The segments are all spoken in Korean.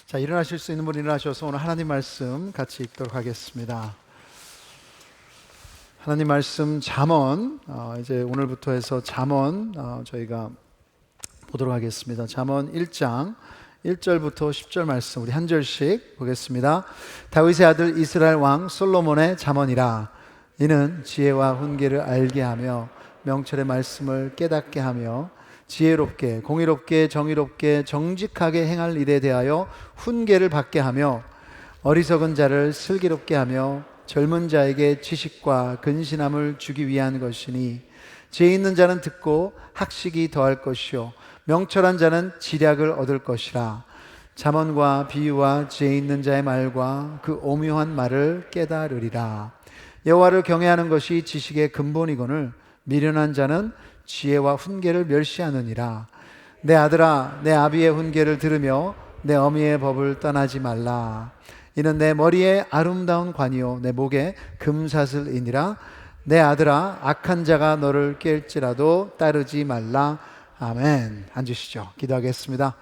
자, 일어나실 수 있는 분 일어나셔서 오늘 하나님 말씀 같이 읽도록 하겠습니다. 하나님 말씀 잠언, 이제 오늘부터 해서 잠언 저희가 보도록 하겠습니다. 잠언 1장 1절부터 10절 말씀 우리 한 절씩 보겠습니다. 다윗의 아들 이스라엘 왕 솔로몬의 잠언이라. 이는 지혜와 훈계를 알게 하며 명철의 말씀을 깨닫게 하며 지혜롭게 공의롭게 정의롭게 정직하게 행할 일에 대하여 훈계를 받게 하며 어리석은 자를 슬기롭게 하며 젊은 자에게 지식과 근신함을 주기 위한 것이니 지혜 있는 자는 듣고 학식이 더할 것이요 명철한 자는 지략을 얻을 것이라. 잠언과 비유와 지혜 있는 자의 말과 그 오묘한 말을 깨달으리라. 여호와를 경외하는 것이 지식의 근본이거늘 미련한 자는 지혜와 훈계를 멸시하느니라. 내 아들아, 내 아비의 훈계를 들으며 내 어미의 법을 떠나지 말라. 이는 내 머리에 아름다운 관이요 내 목에 금사슬이니라. 내 아들아, 악한 자가 너를 깰지라도 따르지 말라. 아멘. 앉으시죠. 기도하겠습니다.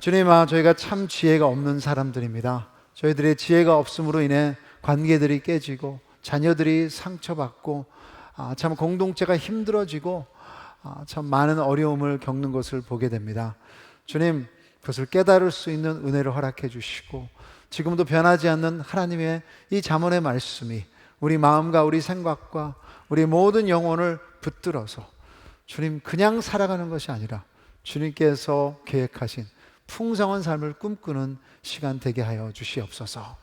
주님, 저희가 참 지혜가 없는 사람들입니다. 저희들의 지혜가 없음으로 인해 관계들이 깨지고 자녀들이 상처받고 참 공동체가 힘들어지고 참 많은 어려움을 겪는 것을 보게 됩니다. 주님, 그것을 깨달을 수 있는 은혜를 허락해 주시고 지금도 변하지 않는 하나님의 이 잠언의 말씀이 우리 마음과 우리 생각과 우리 모든 영혼을 붙들어서 주님 그냥 살아가는 것이 아니라 주님께서 계획하신 풍성한 삶을 꿈꾸는 시간 되게 하여 주시옵소서.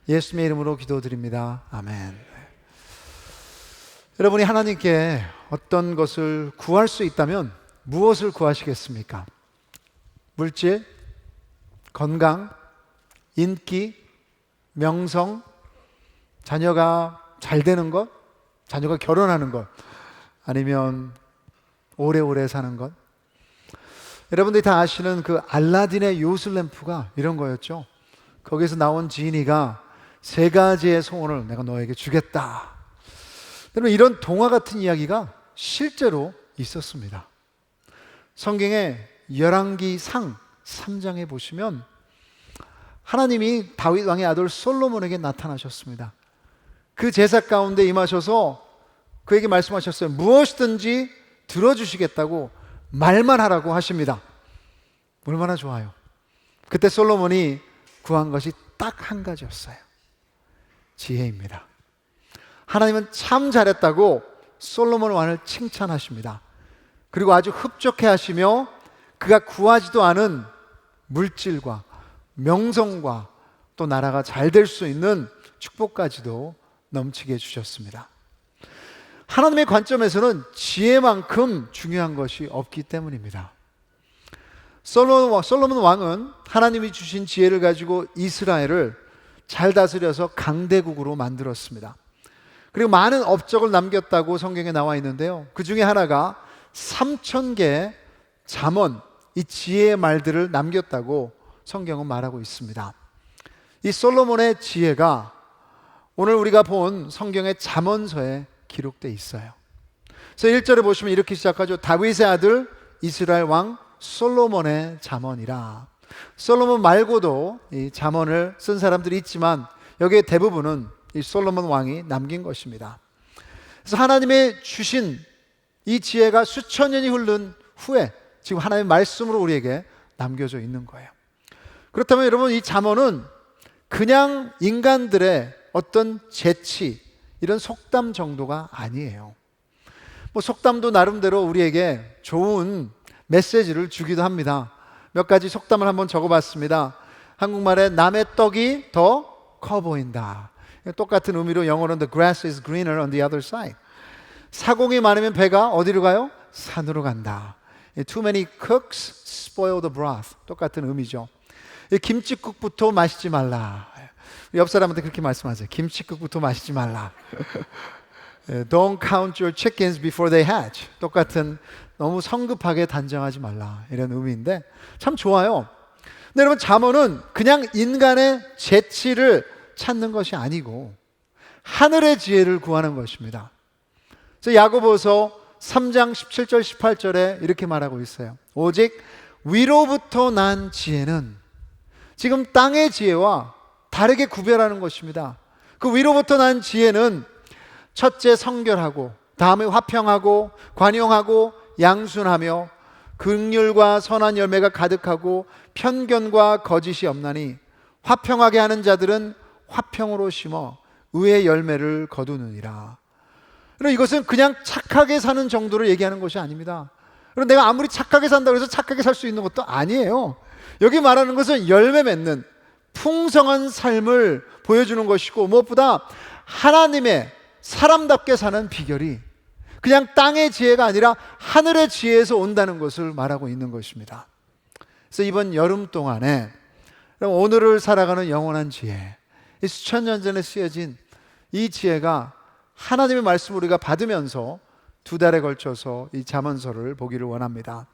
예수님의 이름으로 기도드립니다. 아멘. 여러분이 하나님께 어떤 것을 구할 수 있다면 무엇을 구하시겠습니까? 물질, 건강, 인기, 명성, 자녀가 잘 되는 것, 자녀가 결혼하는 것, 아니면 오래오래 사는 것. 여러분들이 다 아시는 그 알라딘의 요술램프가 이런 거였죠. 거기서 나온 지니가 세 가지의 소원을 내가 너에게 주겠다. 여러분, 이런 동화 같은 이야기가 실제로 있었습니다. 성경의 열왕기상 3장에 보시면 하나님이 다윗 왕의 아들 솔로몬에게 나타나셨습니다. 그 제사 가운데 임하셔서 그에게 말씀하셨어요. 무엇이든지 들어주시겠다고 말만 하라고 하십니다. 얼마나 좋아요. 그때 솔로몬이 구한 것이 딱 한 가지였어요. 지혜입니다. 하나님은 참 잘했다고 솔로몬 왕을 칭찬하십니다. 그리고 아주 흡족해 하시며 그가 구하지도 않은 물질과 명성과 또 나라가 잘 될 수 있는 축복까지도 넘치게 해주셨습니다. 하나님의 관점에서는 지혜만큼 중요한 것이 없기 때문입니다. 솔로몬 왕은 하나님이 주신 지혜를 가지고 이스라엘을 잘 다스려서 강대국으로 만들었습니다. 그리고 많은 업적을 남겼다고 성경에 나와 있는데요, 그 중에 하나가 3,000개의 잠언, 이 지혜의 말들을 남겼다고 성경은 말하고 있습니다. 이 솔로몬의 지혜가 오늘 우리가 본 성경의 잠언서에 기록되어 있어요. 그래서 1절에 보시면 이렇게 시작하죠. 다윗의 아들 이스라엘 왕 솔로몬의 잠언이라. 솔로몬 말고도 이 잠언을 쓴 사람들이 있지만 여기에 대부분은 이 솔로몬 왕이 남긴 것입니다. 그래서 하나님의 주신 이 지혜가 수천 년이 흐른 후에 지금 하나님의 말씀으로 우리에게 남겨져 있는 거예요. 그렇다면 여러분, 이 잠언은 그냥 인간들의 어떤 재치, 이런 속담 정도가 아니에요. 속담도 나름대로 우리에게 좋은 메시지를 주기도 합니다. 몇 가지 속담을 한번 적어봤습니다. 한국말에 남의 떡이 더 커 보인다. 똑같은 의미로 영어로는 The grass is greener on the other side. 사공이 많으면 배가 어디로 가요? 산으로 간다. Too many cooks spoil the broth. 똑같은 의미죠. 김치국부터 마시지 말라. 옆 사람한테 그렇게 말씀하세요. 김치국부터 마시지 말라. Don't count your chickens before they hatch. 똑같은, 너무 성급하게 단정하지 말라, 이런 의미인데 참 좋아요. 근데 여러분, 잠언은 그냥 인간의 재치를 찾는 것이 아니고 하늘의 지혜를 구하는 것입니다. 그래서 야고보서 3장 17절 18절에 이렇게 말하고 있어요. 오직 위로부터 난 지혜는 지금 땅의 지혜와 다르게 구별하는 것입니다. 그 위로부터 난 지혜는 첫째 성결하고, 다음에 화평하고, 관용하고, 양순하며 긍휼과 선한 열매가 가득하고 편견과 거짓이 없나니 화평하게 하는 자들은 화평으로 심어 의의 열매를 거두느니라. 이것은 그냥 착하게 사는 정도를 얘기하는 것이 아닙니다. 그럼 내가 아무리 착하게 산다고 해서 착하게 살 수 있는 것도 아니에요. 여기 말하는 것은 열매 맺는 풍성한 삶을 보여주는 것이고, 무엇보다 하나님의 사람답게 사는 비결이 그냥 땅의 지혜가 아니라 하늘의 지혜에서 온다는 것을 말하고 있는 것입니다. 그래서 이번 여름 동안에 오늘을 살아가는 영원한 지혜, 이 수천 년 전에 쓰여진 이 지혜가 하나님의 말씀을 우리가 받으면서 2달에 걸쳐서 이 잠언서를 보기를 원합니다.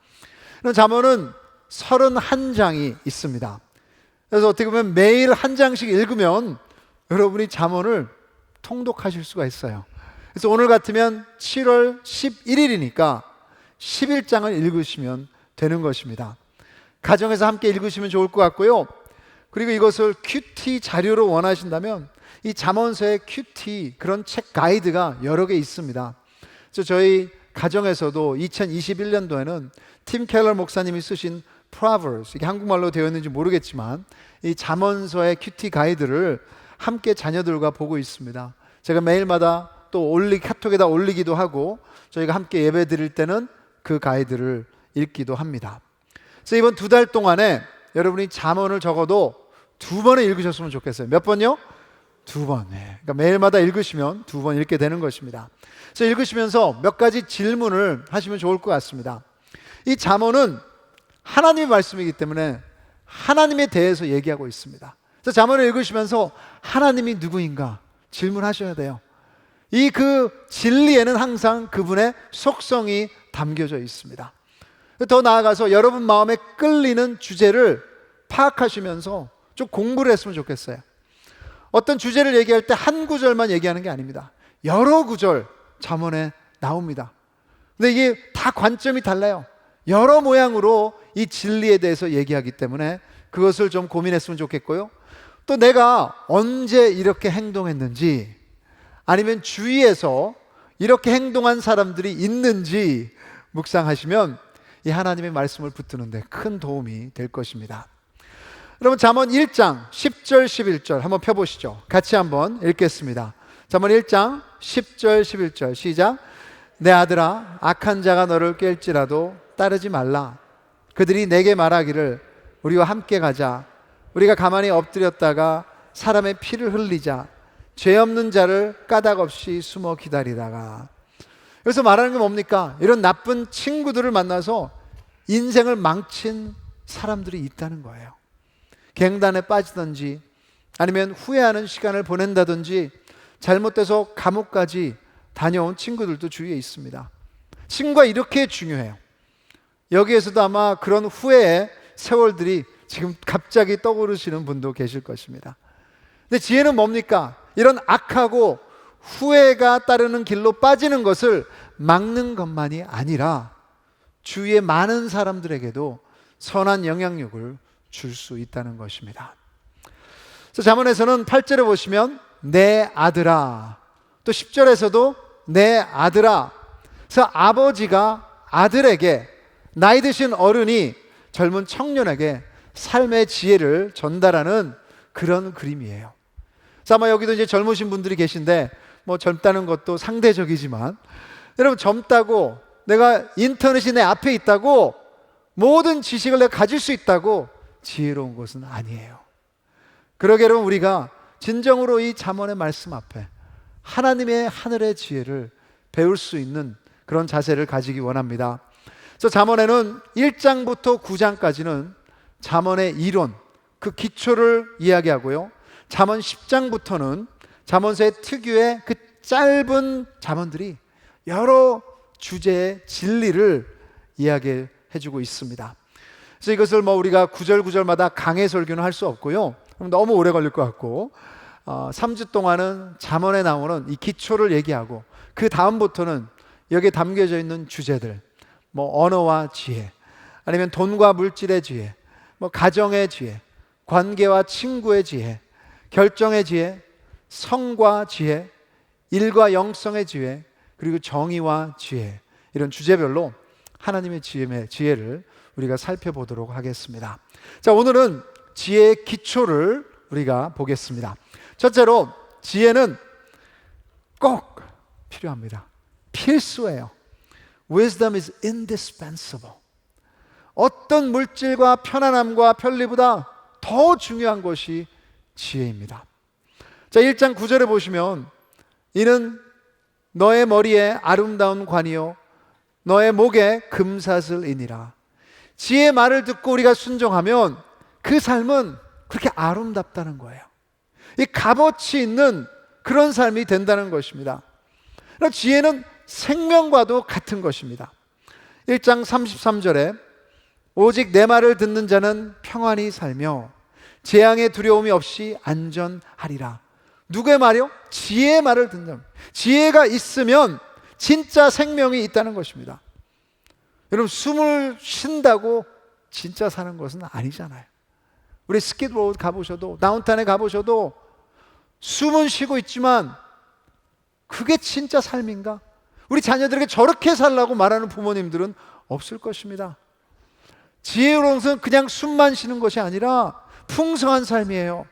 잠언은 31장이 있습니다. 그래서 어떻게 보면 매일 한 장씩 읽으면 여러분이 잠언을 통독하실 수가 있어요. 그래서 오늘 같으면 7월 11일이니까 11장을 읽으시면 되는 것입니다. 가정에서 함께 읽으시면 좋을 것 같고요. 그리고 이것을 큐티 자료로 원하신다면 이 잠언서의 큐티 그런 책 가이드가 여러 개 있습니다. 그래서 저희 가정에서도 2021년도에는 팀 켈러 목사님이 쓰신 Proverbs, 이게 한국말로 되어 있는지 모르겠지만 이 잠언서의 큐티 가이드를 함께 자녀들과 보고 있습니다. 제가 매일마다 또 카톡에다 올리기도 하고 저희가 함께 예배 드릴 때는 그 가이드를 읽기도 합니다. 그래서 이번 2달 동안에 여러분이 잠언을 적어도 2번을 읽으셨으면 좋겠어요. 몇 번요? 2번. 그러니까 매일마다 읽으시면 2번 읽게 되는 것입니다. 그래서 읽으시면서 몇 가지 질문을 하시면 좋을 것 같습니다. 이 잠언은 하나님의 말씀이기 때문에 하나님에 대해서 얘기하고 있습니다. 그래서 잠언을 읽으시면서 하나님이 누구인가 질문하셔야 돼요. 그 진리에는 항상 그분의 속성이 담겨져 있습니다. 더 나아가서 여러분 마음에 끌리는 주제를 파악하시면서 좀 공부를 했으면 좋겠어요. 어떤 주제를 얘기할 때 한 구절만 얘기하는 게 아닙니다. 여러 구절 잠언에 나옵니다. 근데 이게 다 관점이 달라요. 여러 모양으로 이 진리에 대해서 얘기하기 때문에 그것을 좀 고민했으면 좋겠고요. 또 내가 언제 이렇게 행동했는지, 아니면 주위에서 이렇게 행동한 사람들이 있는지 묵상하시면 이 하나님의 말씀을 붙드는 데 큰 도움이 될 것입니다. 여러분 잠언 1장 10절 11절 한번 펴보시죠. 같이 한번 읽겠습니다. 잠언 1장 10절 11절 시작. 내 아들아, 악한 자가 너를 깰지라도 따르지 말라. 그들이 내게 말하기를 우리와 함께 가자. 우리가 가만히 엎드렸다가 사람의 피를 흘리자. 죄 없는 자를 까닭 없이 숨어 기다리다가. 여기서 말하는 게 뭡니까? 이런 나쁜 친구들을 만나서 인생을 망친 사람들이 있다는 거예요. 갱단에 빠지든지 아니면 후회하는 시간을 보낸다든지 잘못돼서 감옥까지 다녀온 친구들도 주위에 있습니다. 친구가 이렇게 중요해요. 여기에서도 아마 그런 후회의 세월들이 지금 갑자기 떠오르시는 분도 계실 것입니다. 근데 지혜는 뭡니까? 이런 악하고 후회가 따르는 길로 빠지는 것을 막는 것만이 아니라 주위의 많은 사람들에게도 선한 영향력을 줄 수 있다는 것입니다. 그래서 잠언에서는 8절에 보시면 내 아들아, 또 10절에서도 내 아들아. 그래서 아버지가 아들에게, 나이 드신 어른이 젊은 청년에게 삶의 지혜를 전달하는 그런 그림이에요. 그래서 아마 여기도 이제 젊으신 분들이 계신데 뭐 젊다는 것도 상대적이지만, 여러분 젊다고 내가 인터넷이 내 앞에 있다고 모든 지식을 내가 가질 수 있다고 지혜로운 것은 아니에요. 그러게 여러분 우리가 진정으로 이 잠언의 말씀 앞에 하나님의 하늘의 지혜를 배울 수 있는 그런 자세를 가지기 원합니다. 그래서 잠언에는 1장부터 9장까지는 잠언의 이론, 그 기초를 이야기하고요. 잠언 10장부터는 잠언서의 특유의 그 짧은 잠언들이 여러 주제의 진리를 이야기해주고 있습니다. 그래서 이것을 우리가 구절구절마다 강해 설교는 할 수 없고요. 너무 오래 걸릴 것 같고 3주 동안은 잠언에 나오는 이 기초를 얘기하고 그 다음부터는 여기에 담겨져 있는 주제들, 언어와 지혜, 아니면 돈과 물질의 지혜, 가정의 지혜, 관계와 친구의 지혜, 결정의 지혜, 성과 지혜, 일과 영성의 지혜, 그리고 정의와 지혜, 이런 주제별로 하나님의 지혜를 우리가 살펴보도록 하겠습니다. 자, 오늘은 지혜의 기초를 우리가 보겠습니다. 첫째로 지혜는 꼭 필요합니다. 필수예요. Wisdom is indispensable. 어떤 물질과 편안함과 편리보다 더 중요한 것이 지혜입니다. 자, 1장 9절에 보시면 이는 너의 머리에 아름다운 관이요 너의 목에 금사슬이니라. 지혜의 말을 듣고 우리가 순종하면 그 삶은 그렇게 아름답다는 거예요. 이 값어치 있는 그런 삶이 된다는 것입니다. 지혜는 생명과도 같은 것입니다. 1장 33절에 오직 내 말을 듣는 자는 평안히 살며 재앙의 두려움이 없이 안전하리라. 누구의 말이요? 지혜의 말을 듣는 자. 지혜가 있으면 진짜 생명이 있다는 것입니다. 여러분, 숨을 쉰다고 진짜 사는 것은 아니잖아요. 우리 스키드로드 가보셔도, 다운타운에 가보셔도 숨은 쉬고 있지만 그게 진짜 삶인가? 우리 자녀들에게 저렇게 살라고 말하는 부모님들은 없을 것입니다. 지혜로운 것은 그냥 숨만 쉬는 것이 아니라 풍성한 삶이에요.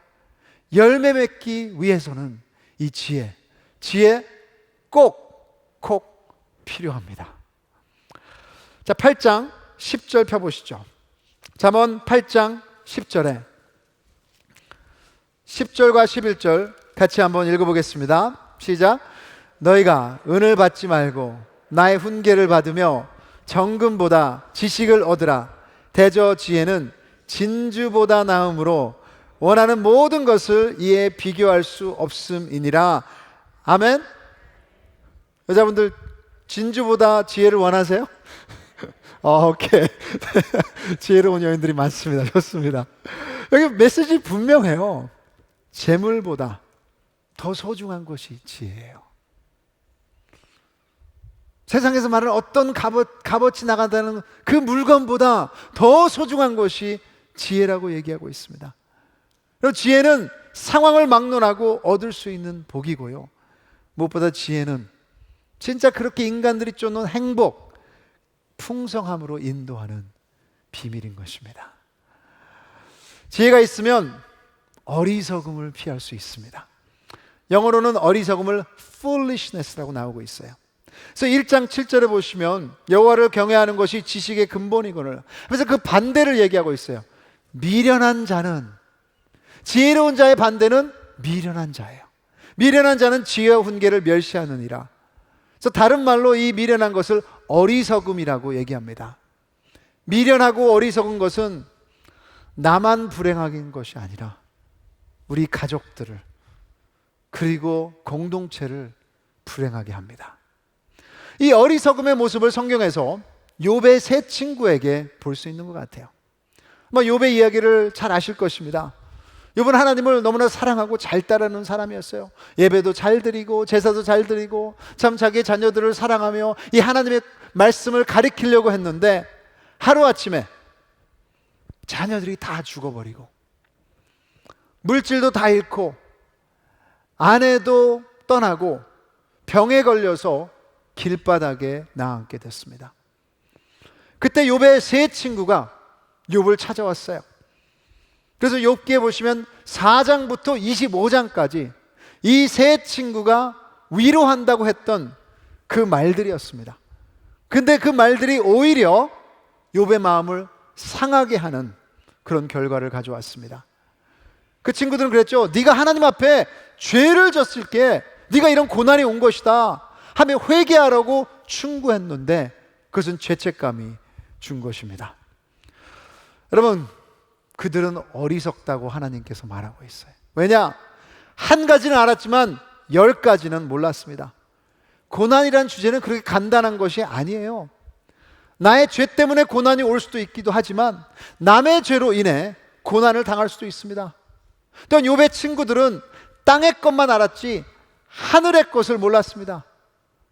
열매 맺기 위해서는 이 지혜 꼭 필요합니다. 자, 8장 10절 펴보시죠. 잠언 8장 10절에 10절과 11절 같이 한번 읽어보겠습니다. 시작. 너희가 은을 받지 말고 나의 훈계를 받으며 정금보다 지식을 얻으라. 대저 지혜는 진주보다 나음으로 원하는 모든 것을 이에 비교할 수 없음이니라. 아멘. 여자분들 진주보다 지혜를 원하세요? 오케이. 지혜로운 여인들이 많습니다. 좋습니다. 여기 메시지 분명해요. 재물보다 더 소중한 것이 지혜예요. 세상에서 말하는 어떤 값어치 나간다는 그 물건보다 더 소중한 것이 지혜라고 얘기하고 있습니다. 그리고 지혜는 상황을 막론하고 얻을 수 있는 복이고요, 무엇보다 지혜는 진짜 그렇게 인간들이 쫓는 행복, 풍성함으로 인도하는 비밀인 것입니다. 지혜가 있으면 어리석음을 피할 수 있습니다. 영어로는 어리석음을 foolishness라고 나오고 있어요. 그래서 1장 7절에 보시면 여호와를 경외하는 것이 지식의 근본이거늘. 그래서 그 반대를 얘기하고 있어요. 미련한 자는, 지혜로운 자의 반대는 미련한 자예요. 미련한 자는 지혜와 훈계를 멸시하느니라. 그래서 다른 말로 이 미련한 것을 어리석음이라고 얘기합니다. 미련하고 어리석은 것은 나만 불행한 것이 아니라 우리 가족들을, 그리고 공동체를 불행하게 합니다. 이 어리석음의 모습을 성경에서 욥의 세 친구에게 볼 수 있는 것 같아요. 욥의 이야기를 잘 아실 것입니다. 욥은 하나님을 너무나 사랑하고 잘 따르는 사람이었어요. 예배도 잘 드리고 제사도 잘 드리고 참 자기의 자녀들을 사랑하며 이 하나님의 말씀을 가리키려고 했는데 하루아침에 자녀들이 다 죽어버리고 물질도 다 잃고 아내도 떠나고 병에 걸려서 길바닥에 나앉게 됐습니다. 그때 욥의 세 친구가 욥을 찾아왔어요. 그래서 욥기에 보시면 4장부터 25장까지 이 세 친구가 위로한다고 했던 그 말들이었습니다. 근데 그 말들이 오히려 욥의 마음을 상하게 하는 그런 결과를 가져왔습니다. 그 친구들은 그랬죠. 네가 하나님 앞에 죄를 졌을 게 네가 이런 고난이 온 것이다 하며 회개하라고 충고했는데 그것은 죄책감이 준 것입니다. 여러분, 그들은 어리석다고 하나님께서 말하고 있어요. 왜냐? 한 가지는 알았지만 10가지는 몰랐습니다. 고난이라는 주제는 그렇게 간단한 것이 아니에요. 나의 죄 때문에 고난이 올 수도 있기도 하지만 남의 죄로 인해 고난을 당할 수도 있습니다. 또한 욥의 친구들은 땅의 것만 알았지 하늘의 것을 몰랐습니다.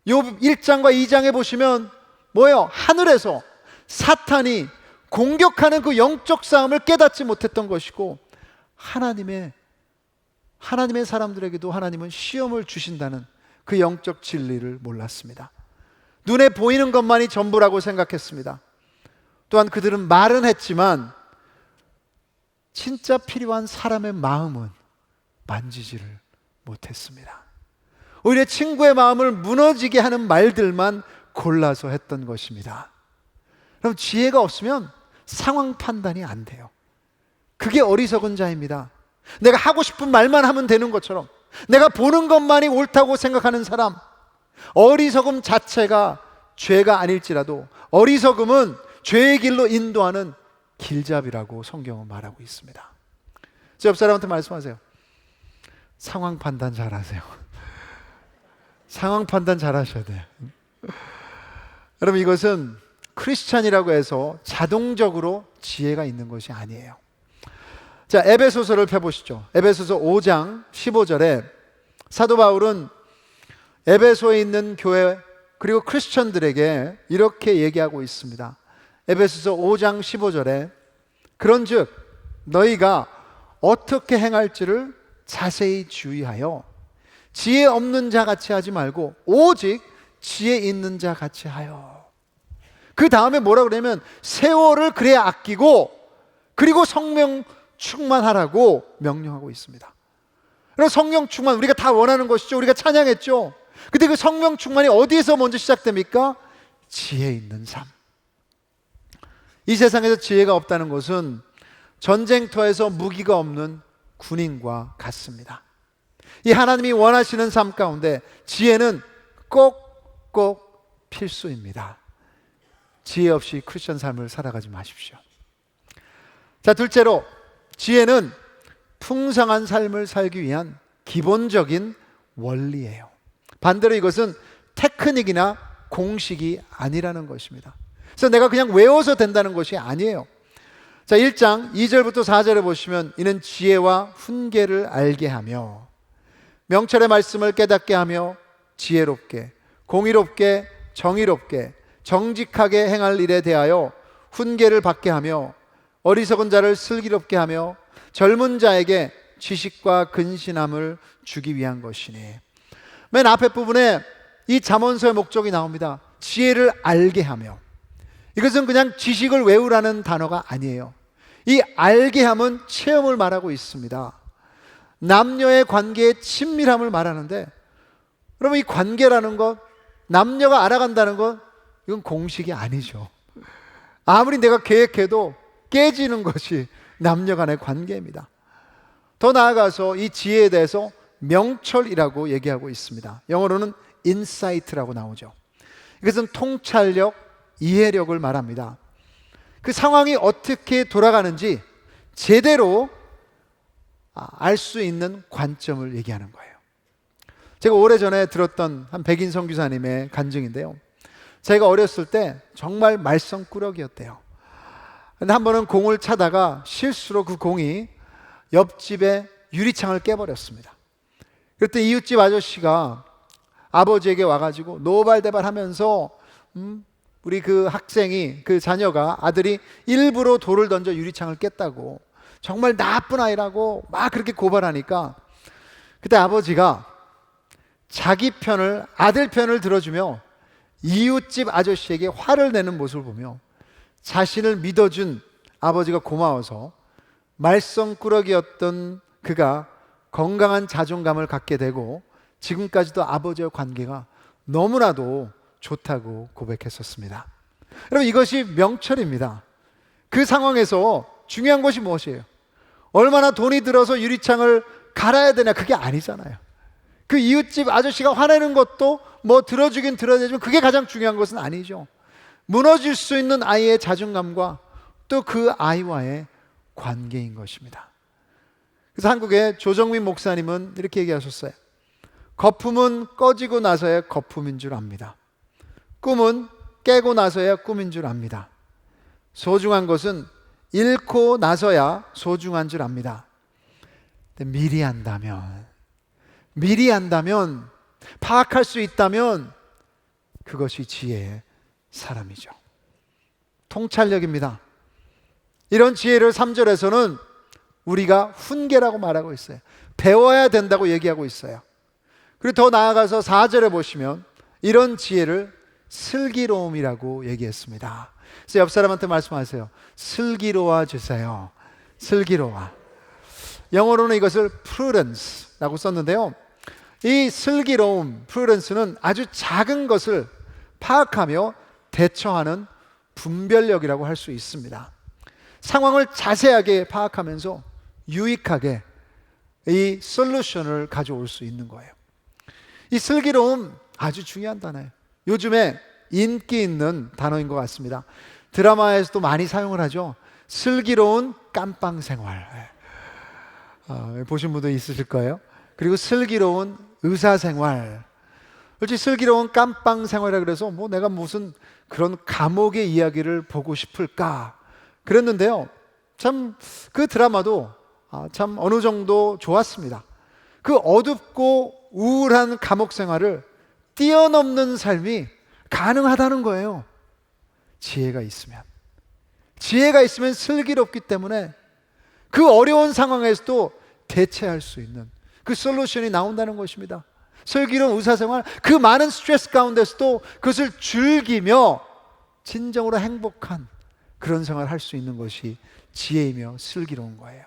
욥 1장과 2장에 보시면 뭐예요? 하늘에서 사탄이 공격하는 그 영적 싸움을 깨닫지 못했던 것이고, 하나님의 사람들에게도 하나님은 시험을 주신다는 그 영적 진리를 몰랐습니다. 눈에 보이는 것만이 전부라고 생각했습니다. 또한 그들은 말은 했지만 진짜 필요한 사람의 마음은 만지지를 못했습니다. 오히려 친구의 마음을 무너지게 하는 말들만 골라서 했던 것입니다. 그럼 지혜가 없으면 상황 판단이 안 돼요. 그게 어리석은 자입니다. 내가 하고 싶은 말만 하면 되는 것처럼, 내가 보는 것만이 옳다고 생각하는 사람, 어리석음 자체가 죄가 아닐지라도 어리석음은 죄의 길로 인도하는 길잡이라고 성경은 말하고 있습니다. 제 옆 사람한테 말씀하세요. 상황 판단 잘하세요. 상황 판단 잘하셔야 돼요. 여러분, 이것은 크리스찬이라고 해서 자동적으로 지혜가 있는 것이 아니에요. 자, 에베소서를 펴보시죠. 에베소서 5장 15절에 사도 바울은 에베소에 있는 교회 그리고 크리스천들에게 이렇게 얘기하고 있습니다. 에베소서 5장 15절에 그런즉 너희가 어떻게 행할지를 자세히 주의하여 지혜 없는 자 같이 하지 말고 오직 지혜 있는 자 같이 하여. 그 다음에 뭐라 그러냐면 세월을 그래야 아끼고 그리고 성령 충만하라고 명령하고 있습니다. 그럼 성령 충만, 우리가 다 원하는 것이죠. 우리가 찬양했죠. 근데 그 성령 충만이 어디에서 먼저 시작됩니까? 지혜 있는 삶. 이 세상에서 지혜가 없다는 것은 전쟁터에서 무기가 없는 군인과 같습니다. 이 하나님이 원하시는 삶 가운데 지혜는 꼭 필수입니다. 지혜 없이 크리스천 삶을 살아가지 마십시오. 자, 둘째로 지혜는 풍성한 삶을 살기 위한 기본적인 원리예요. 반대로 이것은 테크닉이나 공식이 아니라는 것입니다. 그래서 내가 그냥 외워서 된다는 것이 아니에요. 자, 1장 2절부터 4절에 보시면 이는 지혜와 훈계를 알게 하며 명철의 말씀을 깨닫게 하며 지혜롭게 공의롭게 정의롭게 정직하게 행할 일에 대하여 훈계를 받게 하며 어리석은 자를 슬기롭게 하며 젊은 자에게 지식과 근신함을 주기 위한 것이니. 맨 앞에 부분에 이 잠언서의 목적이 나옵니다. 지혜를 알게 하며. 이것은 그냥 지식을 외우라는 단어가 아니에요. 이 알게 함은 체험을 말하고 있습니다. 남녀의 관계의 친밀함을 말하는데, 여러분, 이 관계라는 것, 남녀가 알아간다는 것, 이건 공식이 아니죠. 아무리 내가 계획해도 깨지는 것이 남녀 간의 관계입니다. 더 나아가서 이 지혜에 대해서 명철이라고 얘기하고 있습니다. 영어로는 insight라고 나오죠. 이것은 통찰력, 이해력을 말합니다. 그 상황이 어떻게 돌아가는지 제대로 알 수 있는 관점을 얘기하는 거예요. 제가 오래전에 들었던 한 백인 선교사님의 간증인데요. 제가 어렸을 때 정말 말썽꾸러기였대요. 근데 한 번은 공을 차다가 실수로 그 공이 옆집의 유리창을 깨버렸습니다. 그때 이웃집 아저씨가 아버지에게 와가지고 노발대발하면서 우리 그 학생이, 그 자녀가, 아들이 일부러 돌을 던져 유리창을 깼다고, 정말 나쁜 아이라고 막 그렇게 고발하니까 그때 아버지가 자기 편을, 아들 편을 들어주며 이웃집 아저씨에게 화를 내는 모습을 보며 자신을 믿어준 아버지가 고마워서 말썽꾸러기였던 그가 건강한 자존감을 갖게 되고 지금까지도 아버지와 관계가 너무나도 좋다고 고백했었습니다. 여러분, 이것이 명철입니다. 그 상황에서 중요한 것이 무엇이에요? 얼마나 돈이 들어서 유리창을 갈아야 되냐, 그게 아니잖아요. 그 이웃집 아저씨가 화내는 것도 뭐 들어주긴 들어야지만 그게 가장 중요한 것은 아니죠. 무너질 수 있는 아이의 자존감과 또 그 아이와의 관계인 것입니다. 그래서 한국의 조정민 목사님은 이렇게 얘기하셨어요. 거품은 꺼지고 나서야 거품인 줄 압니다. 꿈은 깨고 나서야 꿈인 줄 압니다. 소중한 것은 잃고 나서야 소중한 줄 압니다. 근데 미리 안다면, 파악할 수 있다면 그것이 지혜의 사람이죠. 통찰력입니다. 이런 지혜를 3절에서는 우리가 훈계라고 말하고 있어요. 배워야 된다고 얘기하고 있어요. 그리고 더 나아가서 4절에 보시면 이런 지혜를 슬기로움이라고 얘기했습니다. 그래서 옆 사람한테 말씀하세요. 슬기로워 주세요. 슬기로워. 영어로는 이것을 prudence라고 썼는데요. 이 슬기로움, prudence는 아주 작은 것을 파악하며 대처하는 분별력이라고 할 수 있습니다. 상황을 자세하게 파악하면서 유익하게 이 솔루션을 가져올 수 있는 거예요. 이 슬기로움 아주 중요한 단어예요. 요즘에 인기 있는 단어인 것 같습니다. 드라마에서도 많이 사용을 하죠. 슬기로운 깜빵 생활. 보신 분도 있으실 거예요. 그리고 슬기로운 의사 생활. 솔직히 슬기로운 깜빵 생활이라 그래서 뭐 내가 무슨 그런 감옥의 이야기를 보고 싶을까 그랬는데요. 참 그 드라마도 참 어느 정도 좋았습니다. 그 어둡고 우울한 감옥 생활을 뛰어넘는 삶이 가능하다는 거예요. 지혜가 있으면. 지혜가 있으면 슬기롭기 때문에 그 어려운 상황에서도 대체할 수 있는 그 솔루션이 나온다는 것입니다. 슬기로운 의사생활, 그 많은 스트레스 가운데서도 그것을 즐기며 진정으로 행복한 그런 생활을 할 수 있는 것이 지혜이며 슬기로운 거예요.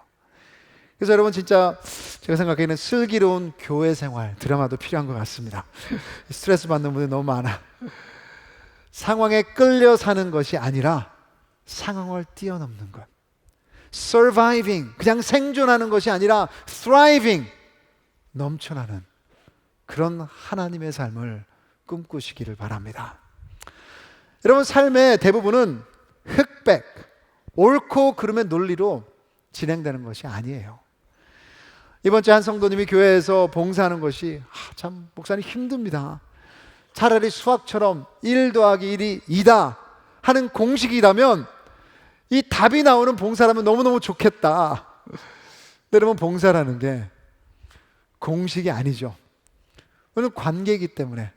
그래서 여러분 진짜 제가 생각하기에는 슬기로운 교회 생활, 드라마도 필요한 것 같습니다. 스트레스 받는 분들이 너무 많아. 상황에 끌려 사는 것이 아니라 상황을 뛰어넘는 것. surviving, 그냥 생존하는 것이 아니라 thriving, 넘쳐나는 그런 하나님의 삶을 꿈꾸시기를 바랍니다. 여러분 삶의 대부분은 흑백, 옳고 그름의 논리로 진행되는 것이 아니에요. 이번 주에 한 성도님이 교회에서 봉사하는 것이 참 목사님 힘듭니다. 차라리 수학처럼 1 더하기 1이 2다 하는 공식이라면 이 답이 나오는 봉사라면 너무너무 좋겠다. 여러분 봉사라는 게 공식이 아니죠. 그건 관계이기 때문에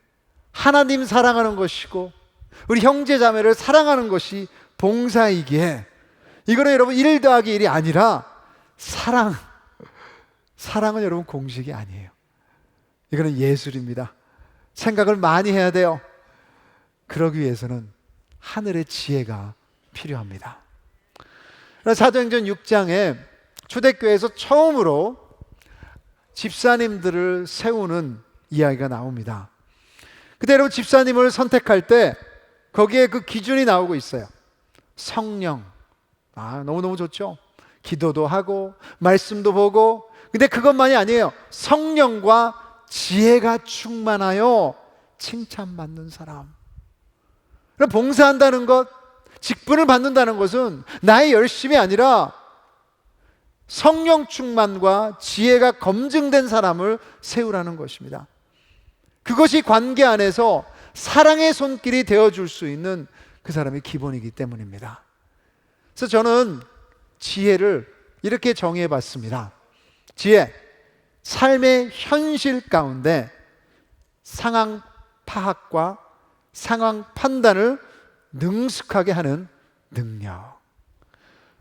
하나님 사랑하는 것이고 우리 형제 자매를 사랑하는 것이 봉사이기에 이거는 여러분 1 더하기 1이 아니라 사랑은 여러분 공식이 아니에요. 이거는 예술입니다. 생각을 많이 해야 돼요. 그러기 위해서는 하늘의 지혜가 필요합니다. 사도행전 6장에 초대교회에서 처음으로 집사님들을 세우는 이야기가 나옵니다. 그때 여러분 집사님을 선택할 때 거기에 그 기준이 나오고 있어요. 성령. 너무너무 좋죠. 기도도 하고 말씀도 보고. 근데 그것만이 아니에요. 성령과 지혜가 충만하여 칭찬받는 사람. 그럼 봉사한다는 것, 직분을 받는다는 것은 나의 열심이 아니라 성령 충만과 지혜가 검증된 사람을 세우라는 것입니다. 그것이 관계 안에서 사랑의 손길이 되어줄 수 있는 그 사람이 기본이기 때문입니다. 그래서 저는 지혜를 이렇게 정의해 봤습니다. 지혜, 삶의 현실 가운데 상황 파악과 상황 판단을 능숙하게 하는 능력.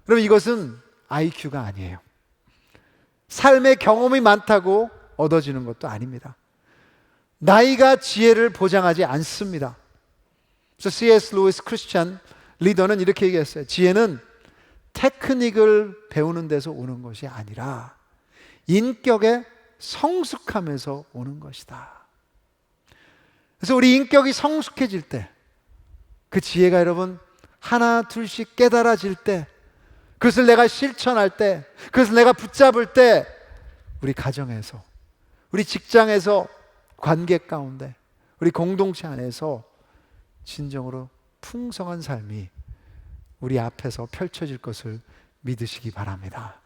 여러분 이것은 IQ가 아니에요. 삶의 경험이 많다고 얻어지는 것도 아닙니다. 나이가 지혜를 보장하지 않습니다. 그래서 C.S. 루이스 크리스찬 리더는 이렇게 얘기했어요. 지혜는 테크닉을 배우는 데서 오는 것이 아니라 인격의 성숙함에서 오는 것이다. 그래서 우리 인격이 성숙해질 때, 그 지혜가 여러분 하나 둘씩 깨달아질 때, 그것을 내가 실천할 때, 그것을 내가 붙잡을 때, 우리 가정에서, 우리 직장에서, 관계 가운데, 우리 공동체 안에서 진정으로 풍성한 삶이 우리 앞에서 펼쳐질 것을 믿으시기 바랍니다.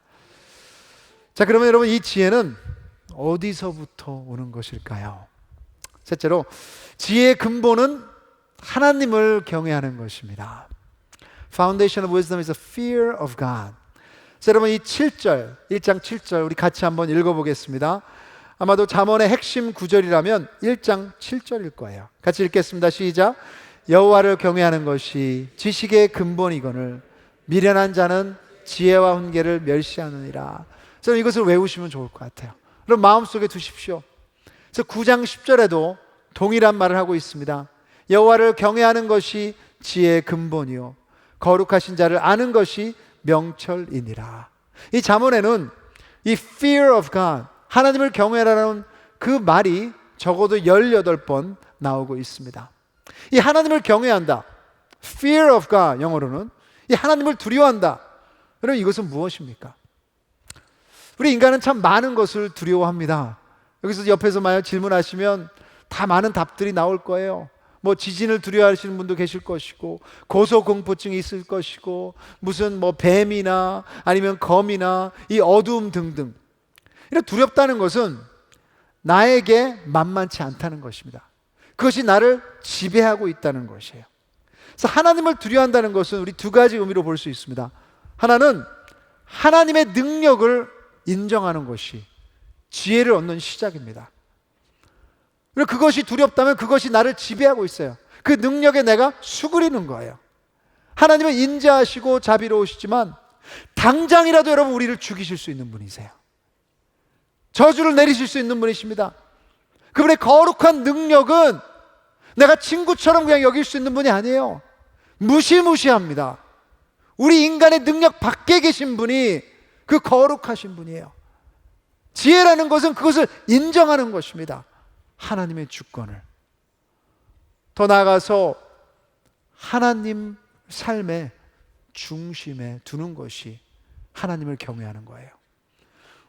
자, 그러면 여러분 이 지혜는 어디서부터 오는 것일까요? 셋째로 지혜의 근본은 하나님을 경외하는 것입니다. Foundation of wisdom is a fear of God. 자, 여러분 이 7절, 1장 7절 우리 같이 한번 읽어보겠습니다. 아마도 잠언의 핵심 구절이라면 1장 7절일 거예요. 같이 읽겠습니다. 시작. 여호와를 경외하는 것이 지식의 근본이거늘 미련한 자는 지혜와 훈계를 멸시하느니라. 저는 이것을 외우시면 좋을 것 같아요. 그럼 마음속에 두십시오. 그래서 9장 10절에도 동일한 말을 하고 있습니다. 여호와를 경외하는 것이 지혜의 근본이요 거룩하신 자를 아는 것이 명철이니라. 이 잠언에는 이 fear of God, 하나님을 경외하라는 그 말이 적어도 18번 나오고 있습니다. 이 하나님을 경외한다, fear of God, 영어로는 이 하나님을 두려워한다. 그럼 이것은 무엇입니까? 우리 인간은 참 많은 것을 두려워합니다. 여기서 옆에서 만약 질문하시면 다 많은 답들이 나올 거예요. 뭐 지진을 두려워하시는 분도 계실 것이고, 고소공포증이 있을 것이고, 무슨 뭐 뱀이나 아니면 검이나 이 어두움 등등. 이런 두렵다는 것은 나에게 만만치 않다는 것입니다. 그것이 나를 지배하고 있다는 것이에요. 그래서 하나님을 두려워한다는 것은 우리 두 가지 의미로 볼 수 있습니다. 하나는 하나님의 능력을 인정하는 것이 지혜를 얻는 시작입니다. 그리고 그것이 두렵다면 그것이 나를 지배하고 있어요. 그 능력에 내가 수그리는 거예요. 하나님은 인자하시고 자비로우시지만 당장이라도 여러분 우리를 죽이실 수 있는 분이세요. 저주를 내리실 수 있는 분이십니다. 그분의 거룩한 능력은 내가 친구처럼 그냥 여길 수 있는 분이 아니에요. 무시무시합니다. 우리 인간의 능력 밖에 계신 분이 그 거룩하신 분이에요. 지혜라는 것은 그것을 인정하는 것입니다. 하나님의 주권을. 더 나아가서 하나님 삶의 중심에 두는 것이 하나님을 경외하는 거예요.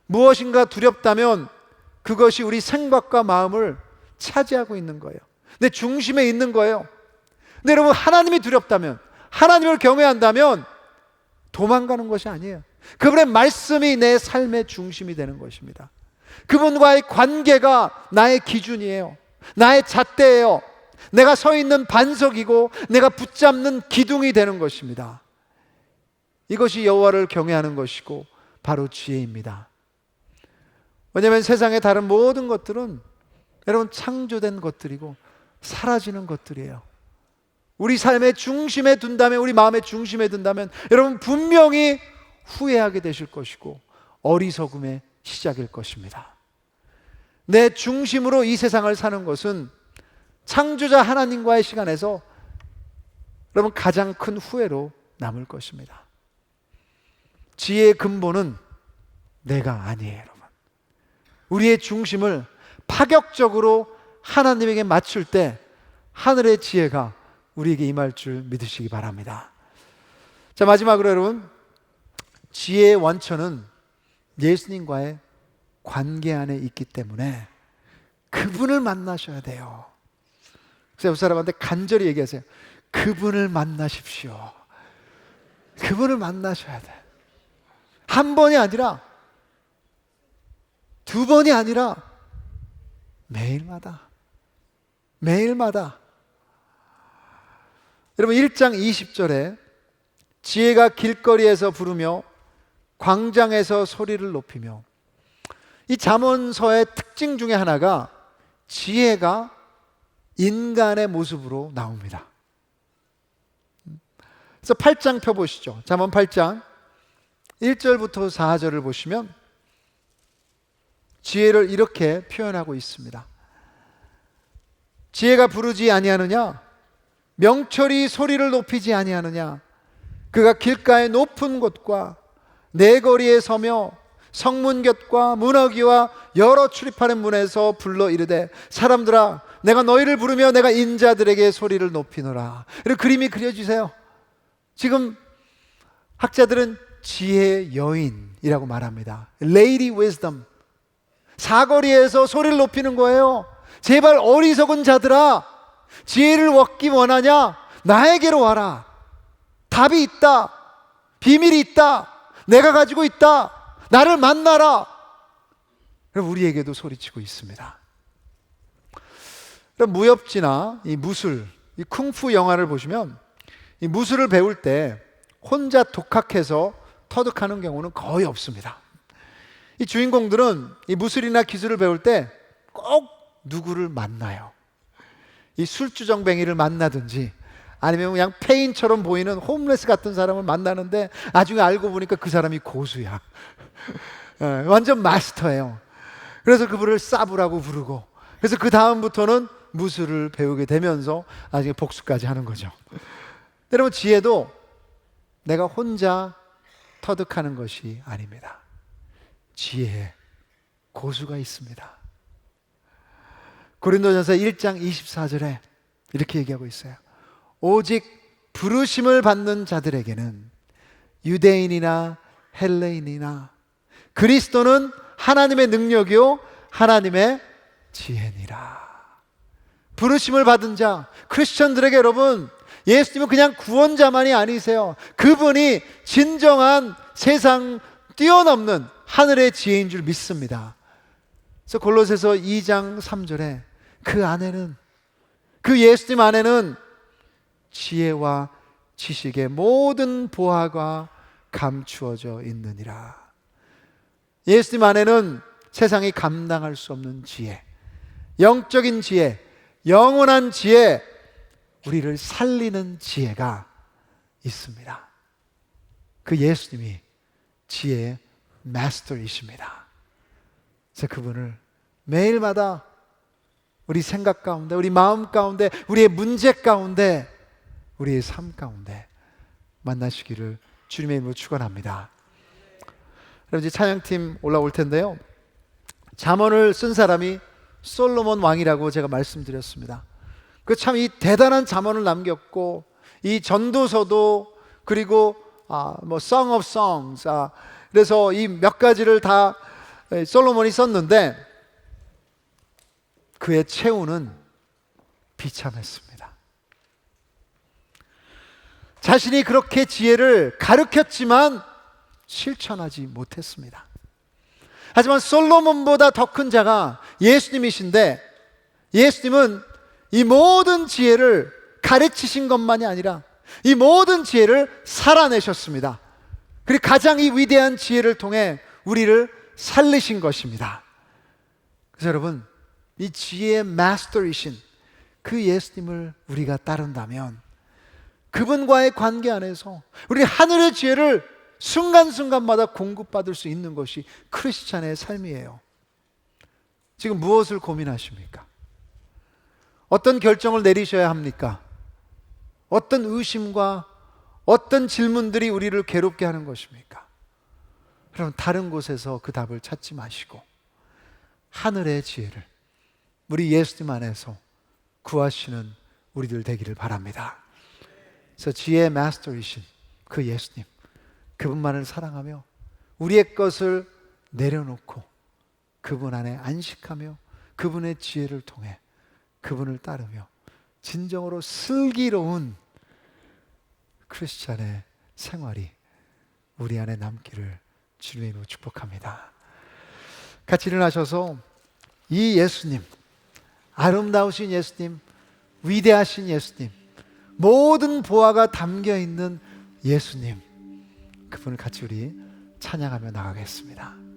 무엇인가 두렵다면 그것이 우리 생각과 마음을 차지하고 있는 거예요. 내 중심에 있는 거예요. 근데 여러분, 하나님이 두렵다면, 하나님을 경외한다면 도망가는 것이 아니에요. 그분의 말씀이 내 삶의 중심이 되는 것입니다. 그분과의 관계가 나의 기준이에요. 나의 잣대예요. 내가 서 있는 반석이고 내가 붙잡는 기둥이 되는 것입니다. 이것이 여호와를 경외하는 것이고 바로 지혜입니다. 왜냐하면 세상의 다른 모든 것들은 여러분 창조된 것들이고 사라지는 것들이에요. 우리 삶의 중심에 둔다면, 우리 마음의 중심에 둔다면 여러분 분명히 후회하게 되실 것이고 어리석음의 시작일 것입니다. 내 중심으로 이 세상을 사는 것은 창조자 하나님과의 시간에서 여러분 가장 큰 후회로 남을 것입니다. 지혜의 근본은 내가 아니에요, 여러분. 우리의 중심을 파격적으로 하나님에게 맞출 때 하늘의 지혜가 우리에게 임할 줄 믿으시기 바랍니다. 자, 마지막으로 여러분, 지혜의 원천은 예수님과의 관계 안에 있기 때문에 그분을 만나셔야 돼요. 그래서 옆 사람한테 간절히 얘기하세요. 그분을 만나십시오. 그분을 만나셔야 돼. 한 번이 아니라, 두 번이 아니라 매일마다. 매일마다. 여러분 1장 20절에 지혜가 길거리에서 부르며 광장에서 소리를 높이며, 이 잠언서의 특징 중에 하나가 지혜가 인간의 모습으로 나옵니다. 그래서 8장 펴보시죠. 잠언 8장 1절부터 4절을 보시면 지혜를 이렇게 표현하고 있습니다. 지혜가 부르지 아니하느냐? 명철이 소리를 높이지 아니하느냐? 그가 길가의 높은 곳과 내 거리에 서며 성문 곁과 문어기와 여러 출입하는 문에서 불러 이르되 사람들아 내가 너희를 부르며 내가 인자들에게 소리를 높이노라. 이런 그림이 그려지세요. 지금 학자들은 지혜의 여인이라고 말합니다. Lady Wisdom. 사거리에서 소리를 높이는 거예요. 제발 어리석은 자들아, 지혜를 얻기 원하냐? 나에게로 와라. 답이 있다. 비밀이 있다. 내가 가지고 있다. 나를 만나라. 그럼 우리에게도 소리치고 있습니다. 그럼 무협지나 이 무술, 이 쿵푸 영화를 보시면 이 무술을 배울 때 혼자 독학해서 터득하는 경우는 거의 없습니다. 이 주인공들은 이 무술이나 기술을 배울 때 꼭 누구를 만나요. 이 술주정뱅이를 만나든지 아니면 그냥 페인처럼 보이는 홈레스 같은 사람을 만나는데 나중에 알고 보니까 그 사람이 고수야. 완전 마스터예요. 그래서 그분을 사부라고 부르고, 그래서 그 다음부터는 무술을 배우게 되면서 나중에 복수까지 하는 거죠. 여러분, 지혜도 내가 혼자 터득하는 것이 아닙니다. 지혜에 고수가 있습니다. 고린도전서 1장 24절에 이렇게 얘기하고 있어요. 오직 부르심을 받는 자들에게는 유대인이나 헬레인이나 그리스도는 하나님의 능력이요 하나님의 지혜니라. 부르심을 받은 자, 크리스천들에게 여러분, 예수님은 그냥 구원자만이 아니세요. 그분이 진정한 세상 뛰어넘는 하늘의 지혜인 줄 믿습니다. 그래서 골로새서 2장 3절에 그 안에는, 그 예수님 안에는 지혜와 지식의 모든 보화가 감추어져 있느니라. 예수님 안에는 세상이 감당할 수 없는 지혜, 영적인 지혜, 영원한 지혜, 우리를 살리는 지혜가 있습니다. 그 예수님이 지혜의 마스터이십니다. 그래서 그분을 매일마다 우리 생각 가운데, 우리 마음 가운데, 우리의 문제 가운데, 우리의 삶 가운데 만나시기를 주님의 이름으로 축원합니다. 여러분, 이제 찬양팀 올라올 텐데요, 잠언을 쓴 사람이 솔로몬 왕이라고 제가 말씀드렸습니다. 그 참 이 대단한 잠언을 남겼고, 이 전도서도, 그리고 Song of Songs, 그래서 이 몇 가지를 다 솔로몬이 썼는데 그의 최후는 비참했습니다. 자신이 그렇게 지혜를 가르쳤지만 실천하지 못했습니다. 하지만 솔로몬보다 더 큰 자가 예수님이신데, 예수님은 이 모든 지혜를 가르치신 것만이 아니라 이 모든 지혜를 살아내셨습니다. 그리고 가장 이 위대한 지혜를 통해 우리를 살리신 것입니다. 그래서 여러분, 이 지혜의 마스터이신 그 예수님을 우리가 따른다면 그분과의 관계 안에서 우리 하늘의 지혜를 순간순간마다 공급받을 수 있는 것이 크리스찬의 삶이에요. 지금 무엇을 고민하십니까? 어떤 결정을 내리셔야 합니까? 어떤 의심과 어떤 질문들이 우리를 괴롭게 하는 것입니까? 그럼 다른 곳에서 그 답을 찾지 마시고 하늘의 지혜를 우리 예수님 안에서 구하시는 우리들 되기를 바랍니다. 그래서 지혜의 마스터이신 그 예수님, 그분만을 사랑하며 우리의 것을 내려놓고 그분 안에 안식하며 그분의 지혜를 통해 그분을 따르며 진정으로 슬기로운 크리스찬의 생활이 우리 안에 남기를 주님으로 축복합니다. 같이 일어나셔서 이 예수님, 아름다우신 예수님, 위대하신 예수님, 모든 보화가 담겨있는 예수님, 그분을 같이 우리 찬양하며 나가겠습니다.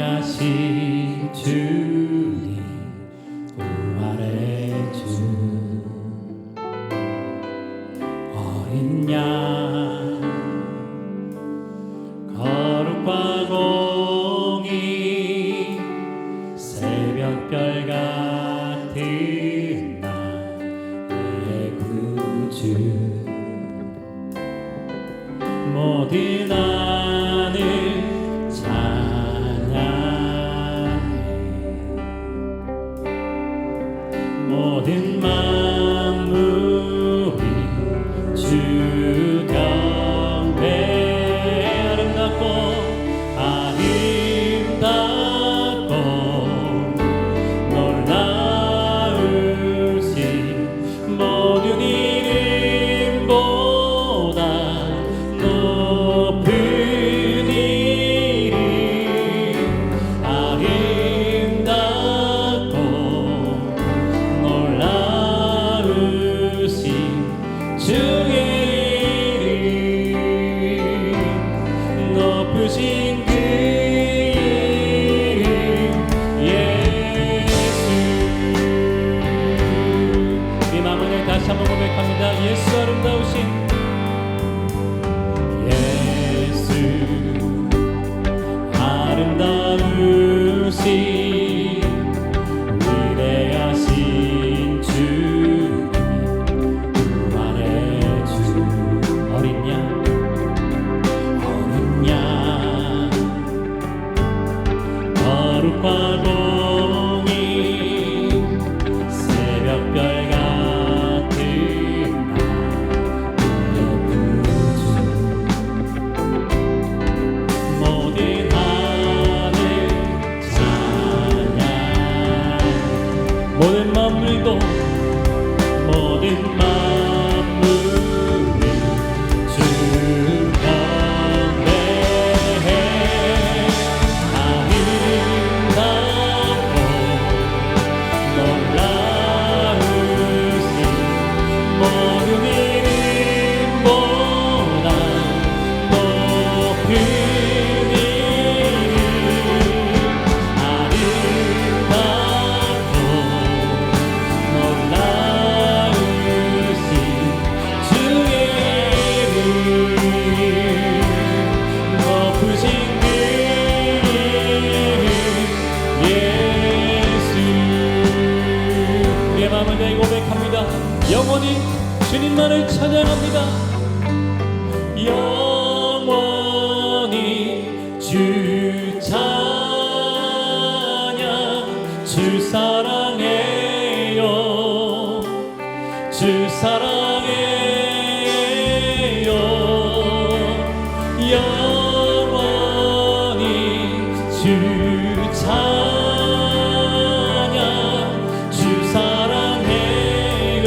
위대하신 주님, 부활의 주, 어린 양 거룩과 공의, 새벽별 같은 나의 구주, 모든 하늘 모든 만물이 주 경배, 아름답고 아름답고 놀라우신 모든 이름보다 높은 새벽별 같은 나의 부르심 모든 하늘 찬양 모든 만물도 모든 만물이 주 경배해 아름답고 놀라우신 모든 이름보다 높은 이름 아름답고 놀라우신 주의 이름 높으신 그 이름 예수 우리의 마음을 다해 고백합니다. 영원히 주님만을 찬양합니다. 영원히 주 찬양 주 사랑해요 주 사랑해요 영원히 주 찬양 주 사랑해요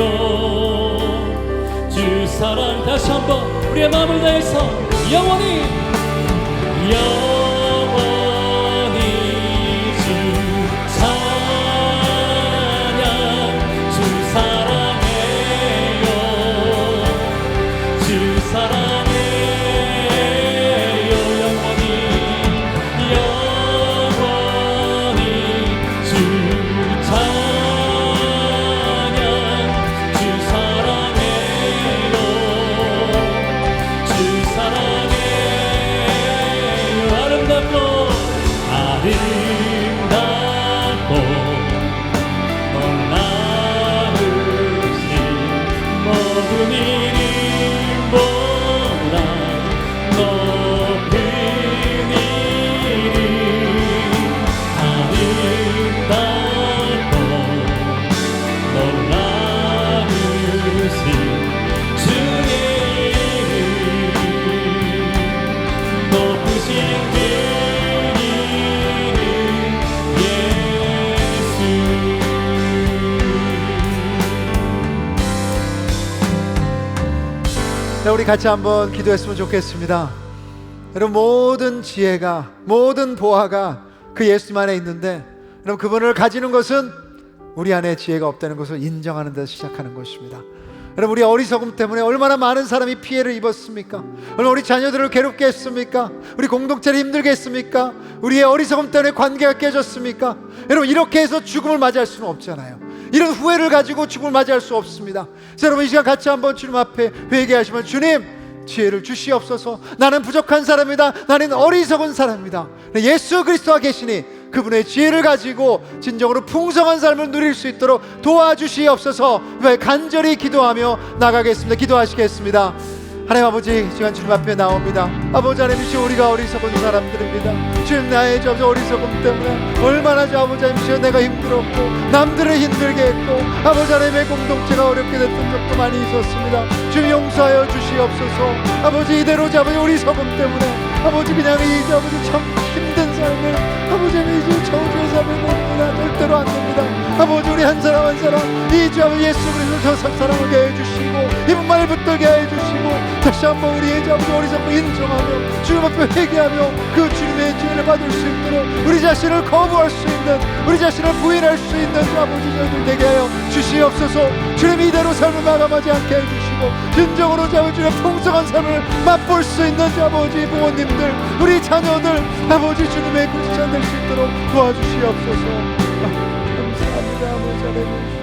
주 사랑 다시 한번 우리의 마음을 다해서 영원히 영원히 주 찬양 주 사랑해요 주 사랑해요 영원히 영원히 주 찬양 주 사랑해요 주 사랑해요 아름답고 아름답고 놀라우신 모든 이름보다 높은 이름 아름답고 놀라우신 주의 이름 높으신 그 이름 예수 자, 우리 같이 한번 기도했으면 좋겠습니다. 여러분, 모든 지혜가, 모든 보화가 그 예수님 안에 있는데, 여러분, 그분을 가지는 것은 우리 안에 지혜가 없다는 것을 인정하는 데서 시작하는 것입니다. 여러분, 우리 어리석음 때문에 얼마나 많은 사람이 피해를 입었습니까? 얼마나 우리 자녀들을 괴롭게 했습니까? 우리 공동체를 힘들게 했습니까? 우리의 어리석음 때문에 관계가 깨졌습니까? 여러분, 이렇게 해서 죽음을 맞이할 수는 없잖아요. 이런 후회를 가지고 죽음을 맞이할 수 없습니다. 그래서 여러분, 이 시간 같이 한번 주님 앞에 회개하시면, 주님, 지혜를 주시옵소서. 나는 부족한 사람이다. 나는 어리석은 사람이다. 예수 그리스도가 계시니 그분의 지혜를 가지고 진정으로 풍성한 삶을 누릴 수 있도록 도와주시옵소서. 간절히 기도하며 나가겠습니다. 기도하시겠습니다. 하나님 아버지, 시간 주님 앞에 나옵니다. 아버지 하나님이시 우리가 어리석은 사람들입니다. 주님, 나의 저 어리석음 때문에 얼마나 저 아버지 하나님이시 내가 힘들었고 남들을 힘들게 했고 아버지 하나님의 공동체가 어렵게 됐던 적도 많이 있었습니다. 주님, 용서하여 주시옵소서. 아버지, 이대로 저 아버지 어리석음 때문에 아버지 그냥 이 저 아버지 참 힘든 삶을 아버지 하나님 이 저주의 삶을 봅니다. 절대로 안 됩니다. 아버지, 우리 한 사람 한 사람 이 주 아버지 예수 그리스도 저 사랑하게 해주시고 이분만을 붙들게 해주시고 다시 한번 우리의 저 아버지 어리석음을 인정하며 주님 앞에 회개하며 그 주님의 지혜를 받을 수 있도록 우리 자신을 거부할 수 있는, 우리 자신을 부인할 수 있는 주 아버지 저희들 되게 하여 주시옵소서. 주님, 이대로 삶을 마감하지 않게 해주시고 진정으로 주 아버지의 풍성한 삶을 맛볼 수 있는 주 아버지 부모님들, 우리 자녀들 아버지 주님의 크리스찬 될 수 있도록 도와주시옵소서. 감사합니다. 아버지 하나님.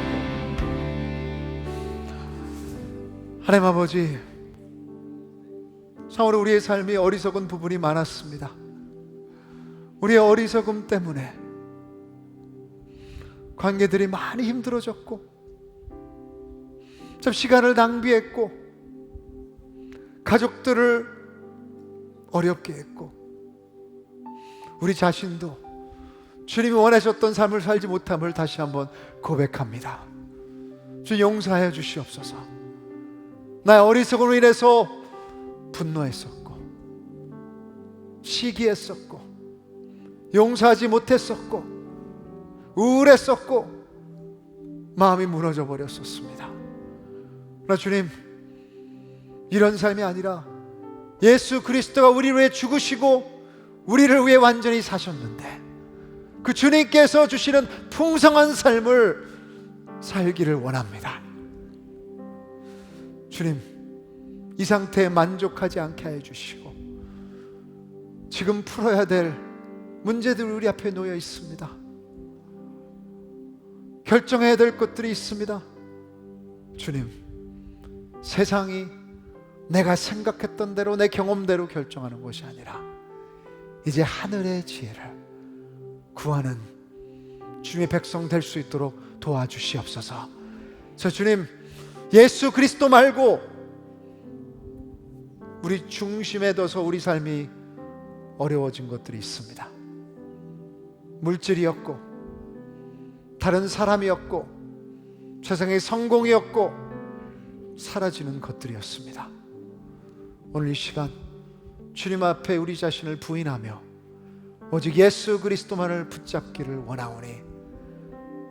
하나님 아버지, 참으로 우리의 삶이 어리석은 부분이 많았습니다. 우리의 어리석음 때문에 관계들이 많이 힘들어졌고 참 시간을 낭비했고 가족들을 어렵게 했고 우리 자신도 주님이 원하셨던 삶을 살지 못함을 다시 한번 고백합니다. 주 용서하여 주시옵소서. 나의 어리석음으로 인해서 분노했었고 시기했었고 용서하지 못했었고 우울했었고 마음이 무너져 버렸었습니다. 그러나 주님, 이런 삶이 아니라 예수 그리스도가 우리를 위해 죽으시고 우리를 위해 완전히 사셨는데 그 주님께서 주시는 풍성한 삶을 살기를 원합니다. 주님, 이 상태에 만족하지 않게 해 주시고 지금 풀어야 될 문제들이 우리 앞에 놓여 있습니다. 결정해야 될 것들이 있습니다. 주님, 세상이 내가 생각했던 대로 내 경험대로 결정하는 것이 아니라 이제 하늘의 지혜를 구하는 주님의 백성 될 수 있도록 도와주시옵소서. 주님, 예수 그리스도 말고 우리 중심에 둬서 우리 삶이 어려워진 것들이 있습니다. 물질이었고 다른 사람이었고 세상의 성공이었고 사라지는 것들이었습니다. 오늘 이 시간 주님 앞에 우리 자신을 부인하며 오직 예수 그리스도만을 붙잡기를 원하오니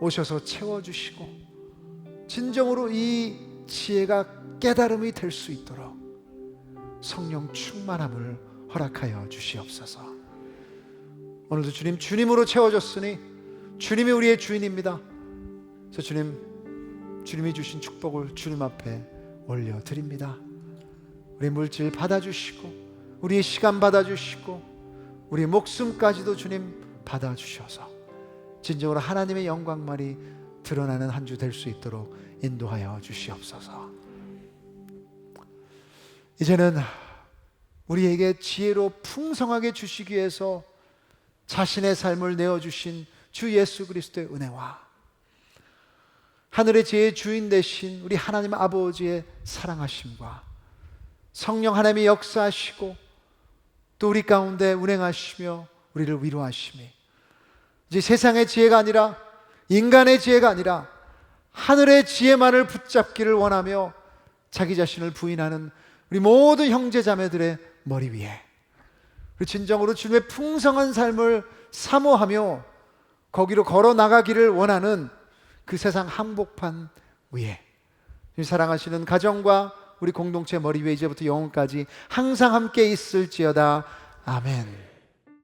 오셔서 채워주시고 진정으로 이 지혜가 깨달음이 될 수 있도록 성령 충만함을 허락하여 주시옵소서. 오늘도 주님, 주님으로 채워졌으니 주님이 우리의 주인입니다. 그래서 주님, 주님이 주신 축복을 주님 앞에 올려드립니다. 우리 물질 받아주시고 우리의 시간 받아주시고 우리 목숨까지도 주님 받아주셔서 진정으로 하나님의 영광만이 드러나는 한 주 될 수 있도록 인도하여 주시옵소서. 이제는 우리에게 지혜로 풍성하게 주시기 위해서 자신의 삶을 내어주신 주 예수 그리스도의 은혜와 하늘의 지혜의 주인 되신 우리 하나님 아버지의 사랑하심과 성령 하나님의 역사하시고 또 우리 가운데 운행하시며 우리를 위로하심이 이제 세상의 지혜가 아니라 인간의 지혜가 아니라 하늘의 지혜만을 붙잡기를 원하며 자기 자신을 부인하는 우리 모든 형제 자매들의 머리 위에 진정으로 주님의 풍성한 삶을 사모하며 거기로 걸어 나가기를 원하는 그 세상 한복판 위에 사랑하시는 가정과 우리 공동체 머리 위에 이제부터 영원까지 항상 함께 있을지어다. 아멘.